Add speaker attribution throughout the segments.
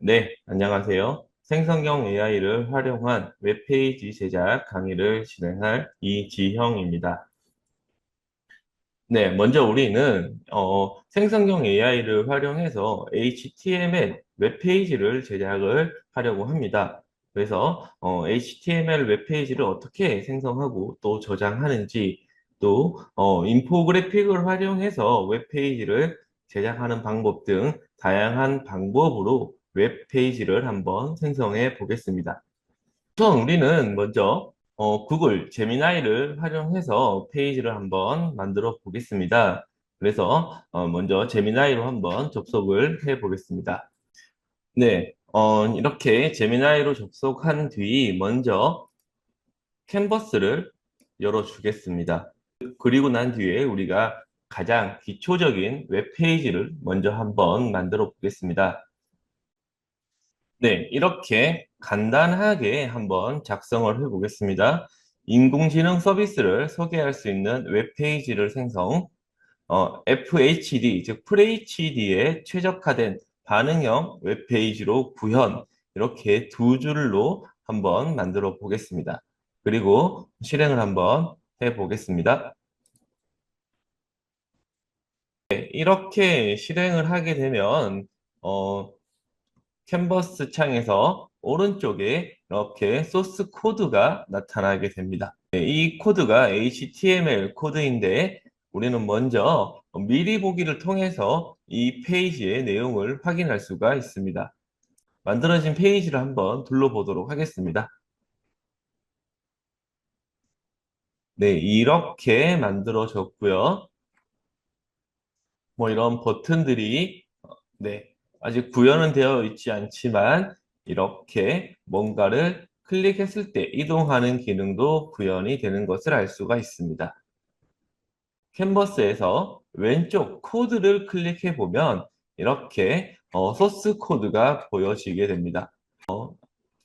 Speaker 1: 네, 안녕하세요. 생성형 AI를 활용한 웹페이지 제작 강의를 진행할 이지형입니다. 네, 먼저 우리는 생성형 AI를 활용해서 HTML 웹페이지를 제작을 하려고 합니다. 그래서 HTML 웹페이지를 어떻게 생성하고 또 저장하는지, 또 인포그래픽을 활용해서 웹페이지를 제작하는 방법 등 다양한 방법으로 웹페이지를 한번 생성해 보겠습니다. 우선 우리는 먼저 구글 제미나이를 활용해서 페이지를 한번 만들어 보겠습니다. 그래서 먼저 제미나이로 한번 접속을 해 보겠습니다. 네, 이렇게 제미나이로 접속한 뒤 먼저 캔버스를 열어 주겠습니다. 그리고 난 뒤에 우리가 가장 기초적인 웹페이지를 먼저 한번 만들어 보겠습니다. 네, 이렇게 간단하게 한번 작성을 해 보겠습니다. 인공지능 서비스를 소개할 수 있는 웹페이지를 생성, FHD, 즉 FHD에 최적화된 반응형 웹페이지로 구현, 이렇게 두 줄로 한번 만들어 보겠습니다. 그리고 실행을 한번 해 보겠습니다. 네, 이렇게 실행을 하게 되면 어, 캔버스 창에서 오른쪽에 이렇게 소스 코드가 나타나게 됩니다. 네, 이 코드가 HTML 코드인데 우리는 먼저 미리 보기를 통해서 이 페이지의 내용을 확인할 수가 있습니다. 만들어진 페이지를 한번 둘러보도록 하겠습니다. 네, 이렇게 만들어졌고요. 뭐 이런 버튼들이 네, 아직 구현은 되어 있지 않지만 이렇게 뭔가를 클릭했을 때 이동하는 기능도 구현이 되는 것을 알 수가 있습니다. 캔버스에서 왼쪽 코드를 클릭해 보면 이렇게 소스 코드가 보여지게 됩니다.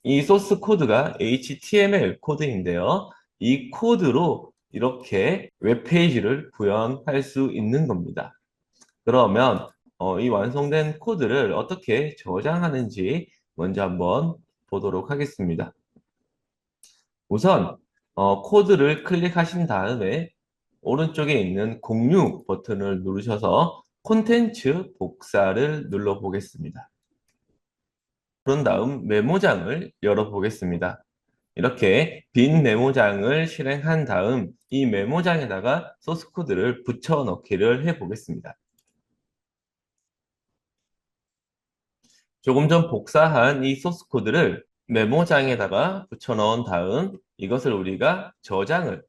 Speaker 1: 이 소스 코드가 HTML 코드인데요. 이 코드로 이렇게 웹페이지를 구현할 수 있는 겁니다. 그러면 이 완성된 코드를 어떻게 저장하는지 먼저 한번 보도록 하겠습니다. 우선 코드를 클릭하신 다음에 오른쪽에 있는 공유 버튼을 누르셔서 콘텐츠 복사를 눌러 보겠습니다. 그런 다음 메모장을 열어 보겠습니다. 이렇게 빈 메모장을 실행한 다음 이 메모장에다가 소스 코드를 붙여 넣기를 해 보겠습니다. 조금 전 복사한 이 소스 코드를 메모장에다가 붙여 넣은 다음 이것을 우리가 저장을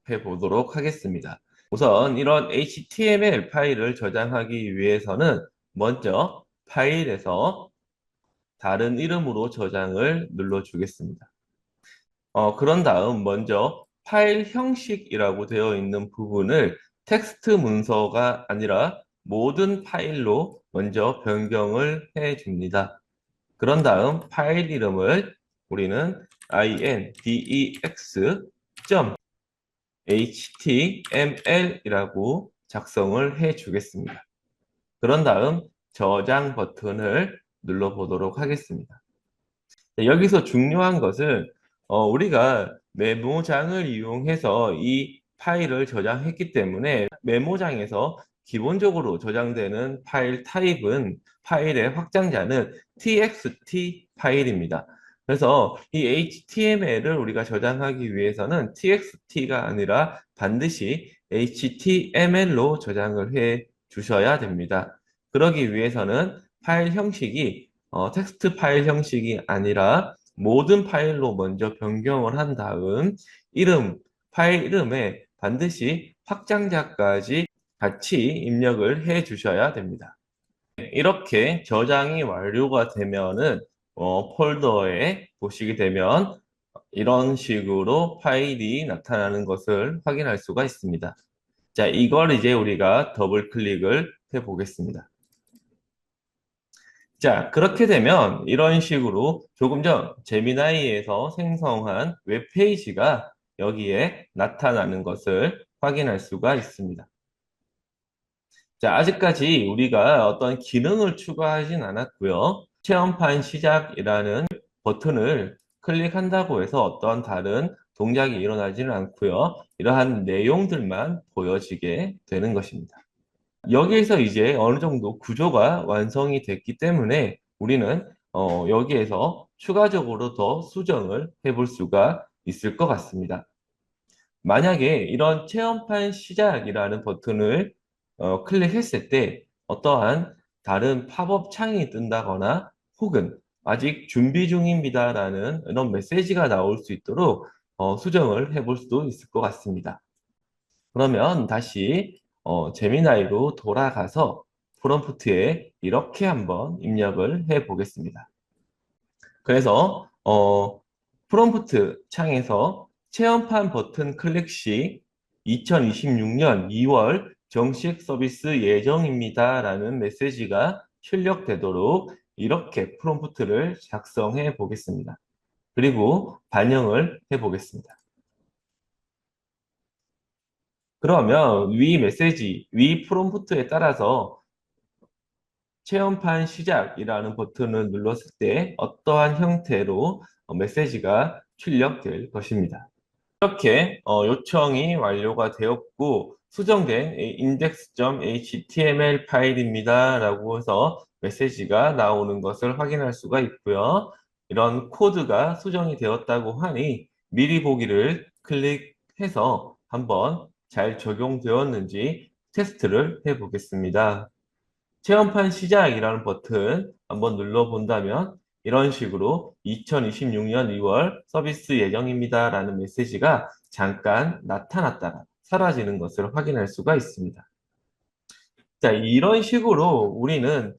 Speaker 1: 해 보도록 하겠습니다. 우선 이런 HTML 파일을 저장하기 위해서는 먼저 파일에서 다른 이름으로 저장을 눌러 주겠습니다. 그런 다음 먼저 파일 형식이라고 되어 있는 부분을 텍스트 문서가 아니라 모든 파일로 먼저 변경을 해 줍니다. 그런 다음 파일 이름을 우리는 index.html이라고 작성을 해 주겠습니다. 그런 다음 저장 버튼을 눌러 보도록 하겠습니다. 여기서 중요한 것은 우리가 메모장을 이용해서 이 파일을 저장했기 때문에 메모장에서 기본적으로 저장되는 파일 타입은 파일의 확장자는 txt 파일입니다. 그래서 이 HTML을 우리가 저장하기 위해서는 txt가 아니라 반드시 HTML로 저장을 해 주셔야 됩니다. 그러기 위해서는 파일 형식이 텍스트 파일 형식이 아니라 모든 파일로 먼저 변경을 한 다음 파일 이름에 반드시 확장자까지 같이 입력을 해 주셔야 됩니다. 이렇게 저장이 완료가 되면은 폴더에 보시게 되면 이런 식으로 파일이 나타나는 것을 확인할 수가 있습니다. 자, 이걸 이제 우리가 더블 클릭을 해 보겠습니다. 자, 그렇게 되면 이런 식으로 조금 전 제미나이에서 생성한 웹페이지가 여기에 나타나는 것을 확인할 수가 있습니다. 자, 아직까지 우리가 어떤 기능을 추가하진 않았고요. 체험판 시작이라는 버튼을 클릭한다고 해서 어떤 다른 동작이 일어나지는 않고요. 이러한 내용들만 보여지게 되는 것입니다. 여기에서 이제 어느 정도 구조가 완성이 됐기 때문에 우리는 여기에서 추가적으로 더 수정을 해볼 수가 있을 것 같습니다. 만약에 이런 체험판 시작이라는 버튼을 클릭했을 때 어떠한 다른 팝업 창이 뜬다거나 혹은 아직 준비 중입니다라는 이런 메시지가 나올 수 있도록 수정을 해볼 수도 있을 것 같습니다. 그러면 다시 제미나이로 돌아가서 프롬프트에 이렇게 한번 입력을 해 보겠습니다. 그래서 프롬프트 창에서 체험판 버튼 클릭 시 2026년 2월 정식 서비스 예정입니다 라는 메시지가 출력되도록 이렇게 프롬프트를 작성해 보겠습니다. 그리고 반영을 해 보겠습니다. 그러면 위 메시지, 위 프롬프트에 따라서 체험판 시작이라는 버튼을 눌렀을 때 어떠한 형태로 메시지가 출력될 것입니다. 이렇게 요청이 완료가 되었고 수정된 index.html 파일입니다 라고 해서 메시지가 나오는 것을 확인할 수가 있고요. 이런 코드가 수정이 되었다고 하니 미리 보기를 클릭해서 한번 잘 적용되었는지 테스트를 해 보겠습니다. 체험판 시작이라는 버튼 한번 눌러본다면 이런 식으로 2026년 2월 서비스 예정입니다 라는 메시지가 잠깐 나타났다가 사라지는 것을 확인할 수가 있습니다. 자, 이런 식으로 우리는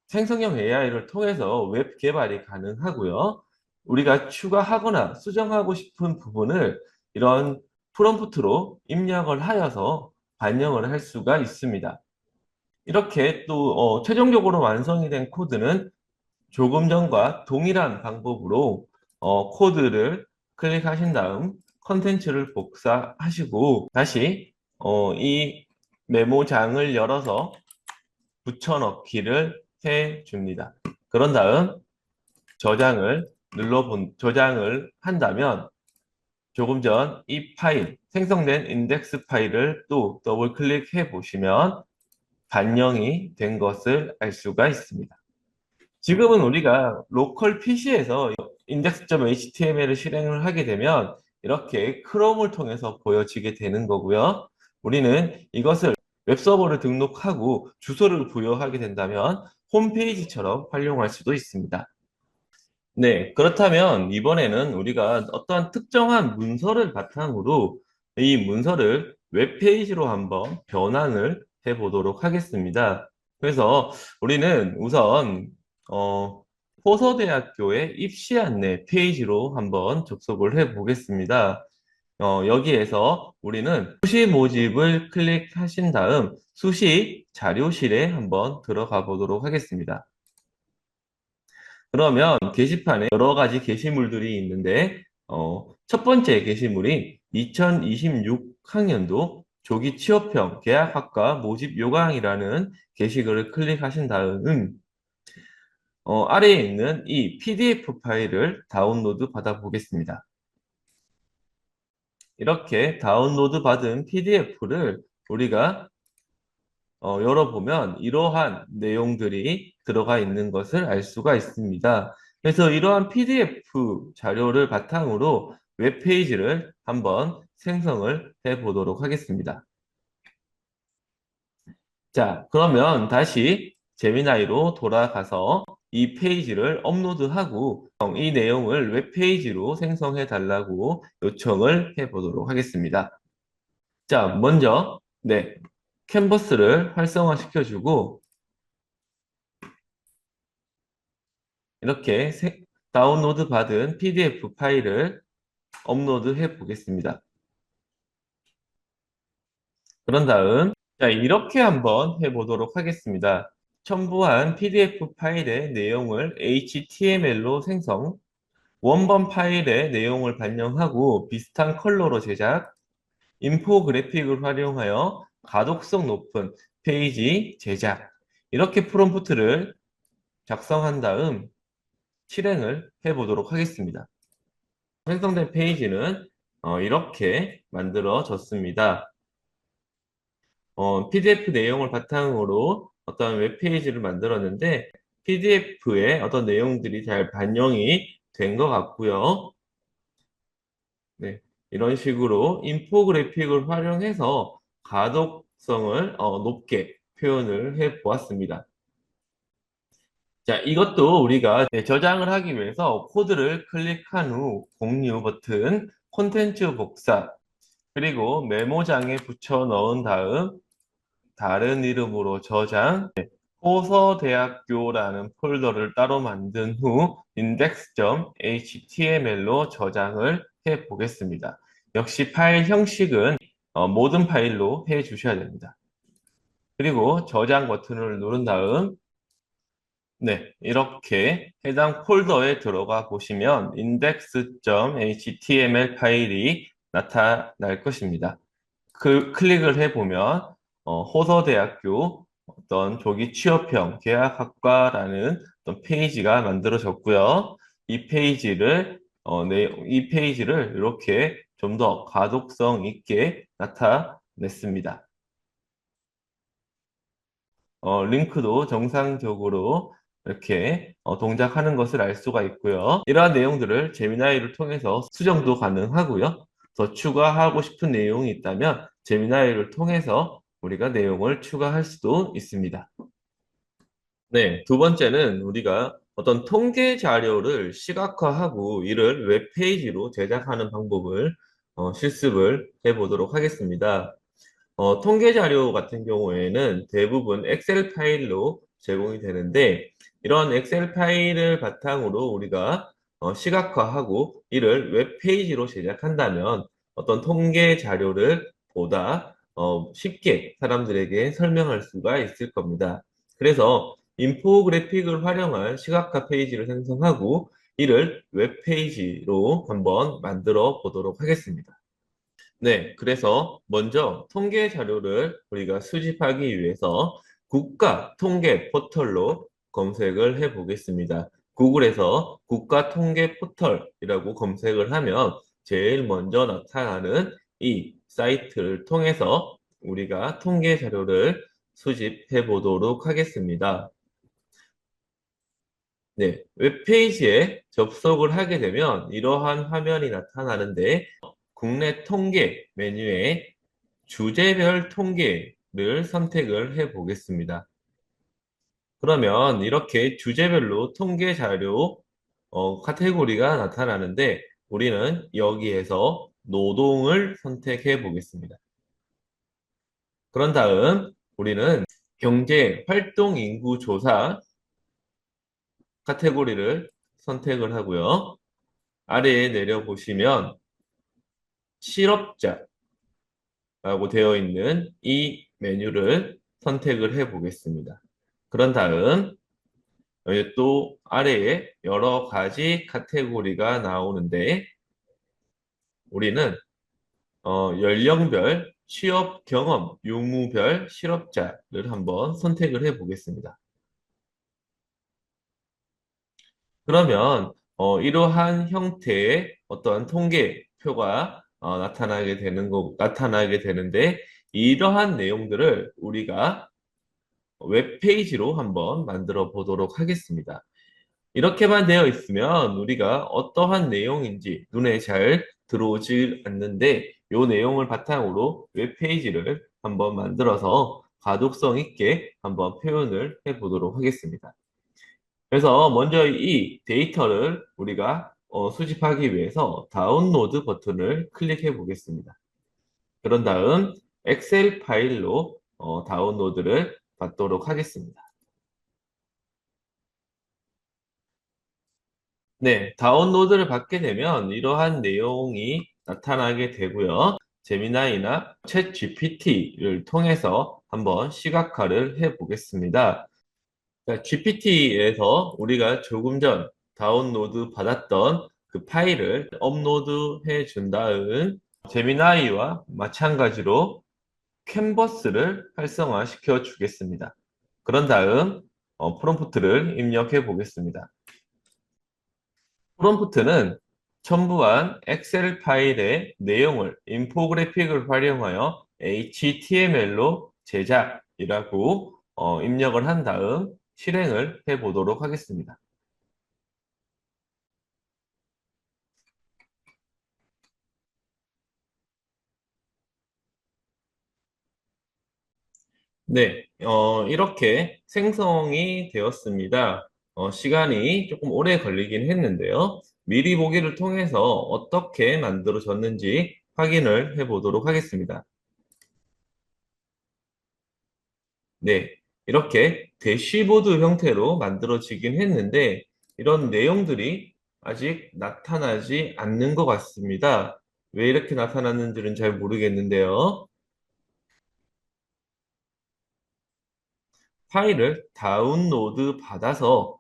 Speaker 1: 생성형 AI를 통해서 웹 개발이 가능하고요. 우리가 추가하거나 수정하고 싶은 부분을 이런 프롬프트로 입력을 하여서 반영을 할 수가 있습니다. 이렇게 또 최종적으로 완성이 된 코드는 조금 전과 동일한 방법으로 코드를 클릭하신 다음 컨텐츠를 복사하시고 다시 이 메모장을 열어서 붙여넣기를 해 줍니다. 그런 다음 저장을 한다면 조금 전 이 파일, 생성된 인덱스 파일을 또 더블 클릭해 보시면 반영이 된 것을 알 수가 있습니다. 지금은 우리가 로컬 PC에서 index.html을 실행을 하게 되면 이렇게 크롬을 통해서 보여지게 되는 거고요. 우리는 이것을 웹서버를 등록하고 주소를 부여하게 된다면 홈페이지처럼 활용할 수도 있습니다. 네, 그렇다면 이번에는 우리가 어떠한 특정한 문서를 바탕으로 이 문서를 웹페이지로 한번 변환을 해 보도록 하겠습니다. 그래서 우리는 우선 호서대학교의 입시 안내 페이지로 한번 접속을 해 보겠습니다. 여기에서 우리는 수시 모집을 클릭하신 다음 수시 자료실에 한번 들어가 보도록 하겠습니다. 그러면 게시판에 여러 가지 게시물들이 있는데 첫 번째 게시물인 2026학년도 조기 취업형 계약학과 모집 요강이라는 게시글을 클릭하신 다음 아래에 있는 이 PDF 파일을 다운로드 받아 보겠습니다. 이렇게 다운로드 받은 PDF를 우리가 열어보면 이러한 내용들이 들어가 있는 것을 알 수가 있습니다. 그래서 이러한 PDF 자료를 바탕으로 웹페이지를 한번 생성을 해 보도록 하겠습니다. 자, 그러면 다시 제미나이로 돌아가서 이 페이지를 업로드하고 이 내용을 웹페이지로 생성해 달라고 요청을 해 보도록 하겠습니다. 자, 먼저 네, 캔버스를 활성화시켜 주고 이렇게 다운로드 받은 PDF 파일을 업로드 해 보겠습니다. 그런 다음 자, 이렇게 한번 해 보도록 하겠습니다. 첨부한 PDF 파일의 내용을 HTML로 생성, 원본 파일의 내용을 반영하고 비슷한 컬러로 제작, 인포그래픽을 활용하여 가독성 높은 페이지 제작, 이렇게 프롬프트를 작성한 다음 실행을 해 보도록 하겠습니다. 생성된 페이지는 이렇게 만들어졌습니다. PDF 내용을 바탕으로 어떤 웹페이지를 만들었는데 PDF에 어떤 내용들이 잘 반영이 된 것 같고요. 네, 이런 식으로 인포그래픽을 활용해서 가독성을 높게 표현을 해 보았습니다. 자, 이것도 우리가 저장을 하기 위해서 코드를 클릭한 후 공유 버튼, 콘텐츠 복사, 그리고 메모장에 붙여 넣은 다음 다른 이름으로 저장, 호서대학교라는 폴더를 따로 만든 후 index.html로 저장을 해 보겠습니다. 역시 파일 형식은 모든 파일로 해 주셔야 됩니다. 그리고 저장 버튼을 누른 다음 네, 이렇게 해당 폴더에 들어가 보시면 index.html 파일이 나타날 것입니다. 클릭을 해보면 호서대학교 어떤 조기 취업형 계약학과라는 어떤 페이지가 만들어졌고요. 이 페이지를 이렇게 좀 더 가독성 있게 나타냈습니다. 링크도 정상적으로 이렇게 동작하는 것을 알 수가 있고요. 이러한 내용들을 제미나이를 통해서 수정도 가능하고요. 더 추가하고 싶은 내용이 있다면 제미나이를 통해서 우리가 내용을 추가할 수도 있습니다. 네, 두 번째는 우리가 어떤 통계 자료를 시각화하고 이를 웹페이지로 제작하는 방법을 실습을 해보도록 하겠습니다. 통계 자료 같은 경우에는 대부분 엑셀 파일로 제공이 되는데 이런 엑셀 파일을 바탕으로 우리가 시각화하고 이를 웹페이지로 제작한다면 어떤 통계 자료를 보다 쉽게 사람들에게 설명할 수가 있을 겁니다. 그래서 인포그래픽을 활용한 시각화 페이지를 생성하고 이를 웹페이지로 한번 만들어 보도록 하겠습니다. 네, 그래서 먼저 통계 자료를 우리가 수집하기 위해서 국가 통계 포털로 검색을 해 보겠습니다. 구글에서 국가 통계 포털이라고 검색을 하면 제일 먼저 나타나는 이 사이트를 통해서 우리가 통계 자료를 수집해 보도록 하겠습니다. 네, 웹페이지에 접속을 하게 되면 이러한 화면이 나타나는데 국내 통계 메뉴에 주제별 통계를 선택을 해 보겠습니다. 그러면 이렇게 주제별로 통계 자료 카테고리가 나타나는데 우리는 여기에서 노동을 선택해 보겠습니다. 그런 다음 우리는 경제 활동 인구 조사 카테고리를 선택을 하고요. 아래에 내려보시면 실업자라고 되어 있는 이 메뉴를 선택을 해 보겠습니다. 그런 다음 여기 또 아래에 여러 가지 카테고리가 나오는데 우리는 연령별, 취업 경험, 유무별 실업자를 한번 선택을 해 보겠습니다. 그러면 이러한 형태의 어떤 통계표가 나타나게 되는데 이러한 내용들을 우리가 웹페이지로 한번 만들어 보도록 하겠습니다. 이렇게만 되어 있으면 우리가 어떠한 내용인지 눈에 잘 들어오질 않는데 이 내용을 바탕으로 웹페이지를 한번 만들어서 가독성 있게 한번 표현을 해 보도록 하겠습니다. 그래서 먼저 이 데이터를 우리가 수집하기 위해서 다운로드 버튼을 클릭해 보겠습니다. 그런 다음 엑셀 파일로 다운로드를 받도록 하겠습니다. 네, 다운로드를 받게 되면 이러한 내용이 나타나게 되고요. 제미나이나 챗 GPT를 통해서 한번 시각화를 해 보겠습니다. GPT에서 우리가 조금 전 다운로드 받았던 그 파일을 업로드 준 다음 제미나이와 마찬가지로 캔버스를 활성화시켜 주겠습니다. 그런 다음 프롬프트를 입력해 보겠습니다. 프롬프트는 첨부한 엑셀 파일의 내용을 인포그래픽을 활용하여 HTML로 제작이라고 입력을 한 다음 실행을 해 보도록 하겠습니다. 네, 이렇게 생성이 되었습니다. 시간이 조금 오래 걸리긴 했는데요. 미리 보기를 통해서 어떻게 만들어졌는지 확인을 해 보도록 하겠습니다. 네, 이렇게 대시보드 형태로 만들어지긴 했는데 이런 내용들이 아직 나타나지 않는 것 같습니다. 왜 이렇게 나타났는지는 잘 모르겠는데요. 파일을 다운로드 받아서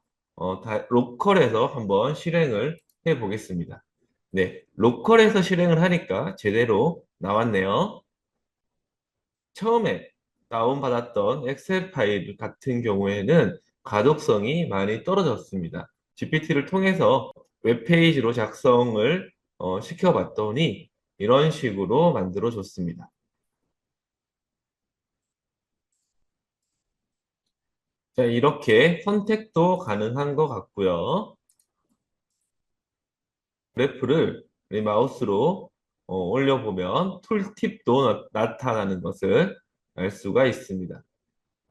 Speaker 1: 로컬에서 한번 실행을 해 보겠습니다. 네, 로컬에서 실행을 하니까 제대로 나왔네요. 처음에 다운받았던 엑셀 파일 같은 경우에는 가독성이 많이 떨어졌습니다. GPT를 통해서 웹페이지로 작성을 시켜봤더니 이런 식으로 만들어줬습니다. 자, 이렇게 선택도 가능한 것 같고요. 그래프를 우리 마우스로 올려보면 툴팁도 나타나는 것을 알 수가 있습니다.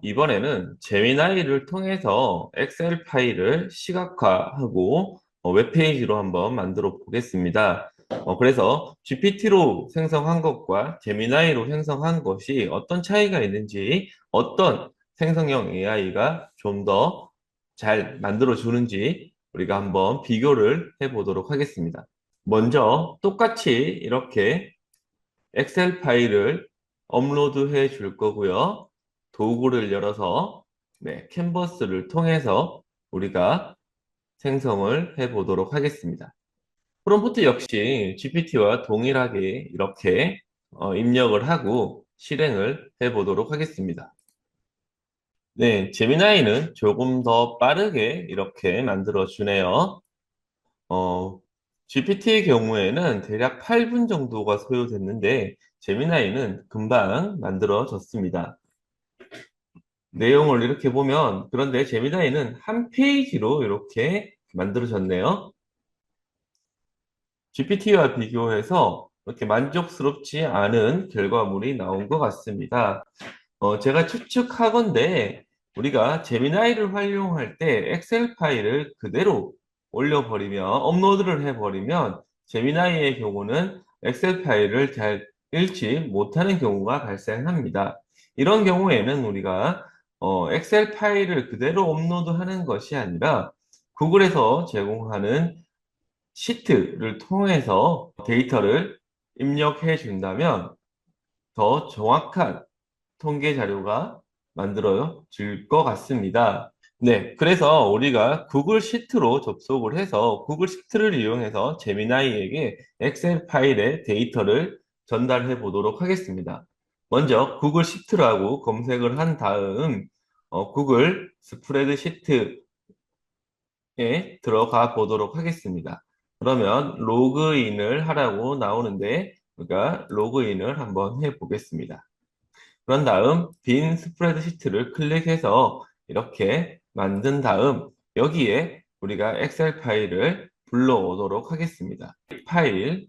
Speaker 1: 이번에는 제미나이를 통해서 엑셀 파일을 시각화하고 웹페이지로 한번 만들어 보겠습니다. 그래서 GPT로 생성한 것과 제미나이로 생성한 것이 어떤 차이가 있는지, 어떤 생성형 AI가 좀 더 잘 만들어 주는지 우리가 한번 비교를 해 보도록 하겠습니다. 먼저 똑같이 이렇게 엑셀 파일을 업로드해 줄 거고요. 도구를 열어서 네, 캔버스를 통해서 우리가 생성을 해 보도록 하겠습니다. 프롬프트 역시 GPT와 동일하게 이렇게 입력을 하고 실행을 해 보도록 하겠습니다. 네, 제미나이는 조금 더 빠르게 이렇게 만들어 주네요. 어, GPT의 경우에는 대략 8분 정도가 소요됐는데, 제미나이는 금방 만들어졌습니다. 내용을 이렇게 보면, 그런데 제미나이는 한 페이지로 이렇게 만들어졌네요. GPT와 비교해서 이렇게 만족스럽지 않은 결과물이 나온 것 같습니다. 제가 추측하건대 우리가 제미나이를 활용할 때 엑셀 파일을 그대로 올려버리면, 업로드를 해버리면 제미나이의 경우는 엑셀 파일을 잘 읽지 못하는 경우가 발생합니다. 이런 경우에는 우리가 엑셀 파일을 그대로 업로드하는 것이 아니라 구글에서 제공하는 시트를 통해서 데이터를 입력해 준다면 더 정확한 통계 자료가 만들어질 것 같습니다. 네, 그래서 우리가 구글 시트로 접속을 해서 구글 시트를 이용해서 제미나이에게 엑셀 파일의 데이터를 전달해 보도록 하겠습니다. 먼저 구글 시트라고 검색을 한 다음 구글 스프레드시트에 들어가 보도록 하겠습니다. 그러면 로그인을 하라고 나오는데 우리가 로그인을 한번 해 보겠습니다. 그런 다음 빈 스프레드시트를 클릭해서 이렇게 만든 다음 여기에 우리가 엑셀 파일을 불러오도록 하겠습니다. 파일,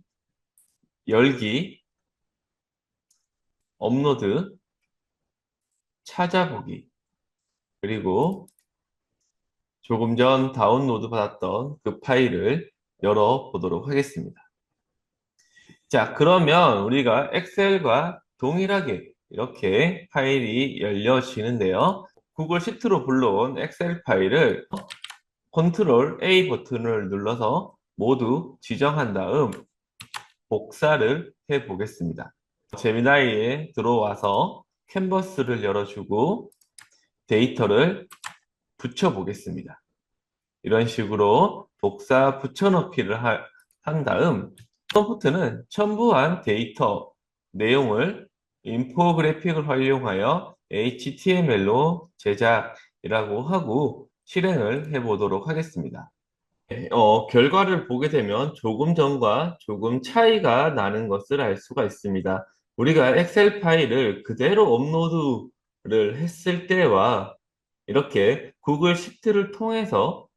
Speaker 1: 열기, 업로드, 찾아보기, 그리고 조금 전 다운로드 받았던 그 파일을 열어보도록 하겠습니다. 자, 그러면 우리가 엑셀과 동일하게 이렇게 파일이 열려지는데요. 구글 시트로 불러온 엑셀 파일을 컨트롤 A 버튼을 눌러서 모두 지정한 다음 복사를 해 보겠습니다. 제미나이에 들어와서 캔버스를 열어주고 데이터를 붙여 보겠습니다. 이런 식으로 복사 붙여넣기를 한 다음 프롬프트는 첨부한 데이터 내용을 인포그래픽을 활용하여 HTML로 제작 이라고 하고 실행을 해보도록 하겠습니다. 결과를 보게 되면 조금 전과 조금 차이가 나는 것을 알 수가 있습니다. 우리가 엑셀 파일을 그대로 업로드를 했을 때와 이렇게 구글 시트를 통해서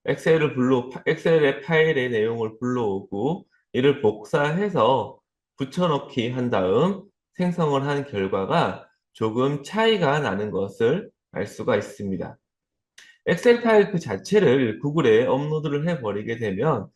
Speaker 1: 엑셀의 파일의 내용을 불러오고 이를 복사해서 붙여넣기 한 다음 생성을 한 결과가 조금 차이가 나는 것을 알 수가 있습니다. 엑셀 파일 그 자체를 구글에 업로드를 해버리게 되면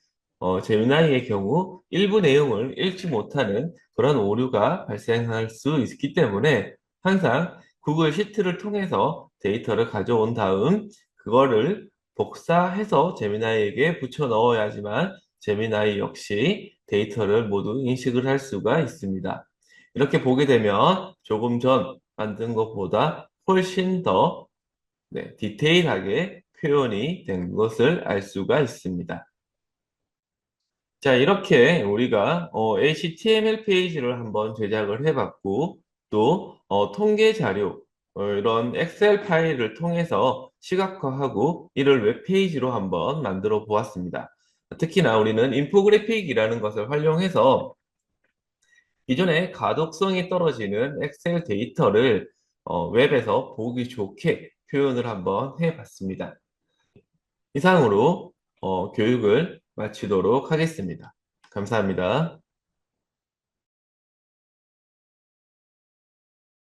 Speaker 1: 제미나이의 경우 일부 내용을 읽지 못하는 그런 오류가 발생할 수 있기 때문에 항상 구글 시트를 통해서 데이터를 가져온 다음 그거를 복사해서 제미나이에게 붙여 넣어야지만 제미나이 역시 데이터를 모두 인식을 할 수가 있습니다. 이렇게 보게 되면 조금 전 만든 것보다 훨씬 더 디테일하게 표현이 된 것을 알 수가 있습니다. 자, 이렇게 우리가 HTML 페이지를 한번 제작을 해봤고, 또 통계 자료, 이런 엑셀 파일을 통해서 시각화하고 이를 웹페이지로 한번 만들어 보았습니다. 특히나 우리는 인포그래픽이라는 것을 활용해서 기존의 가독성이 떨어지는 엑셀 데이터를 웹에서 보기 좋게 표현을 한번 해봤습니다. 이상으로 교육을 마치도록 하겠습니다. 감사합니다.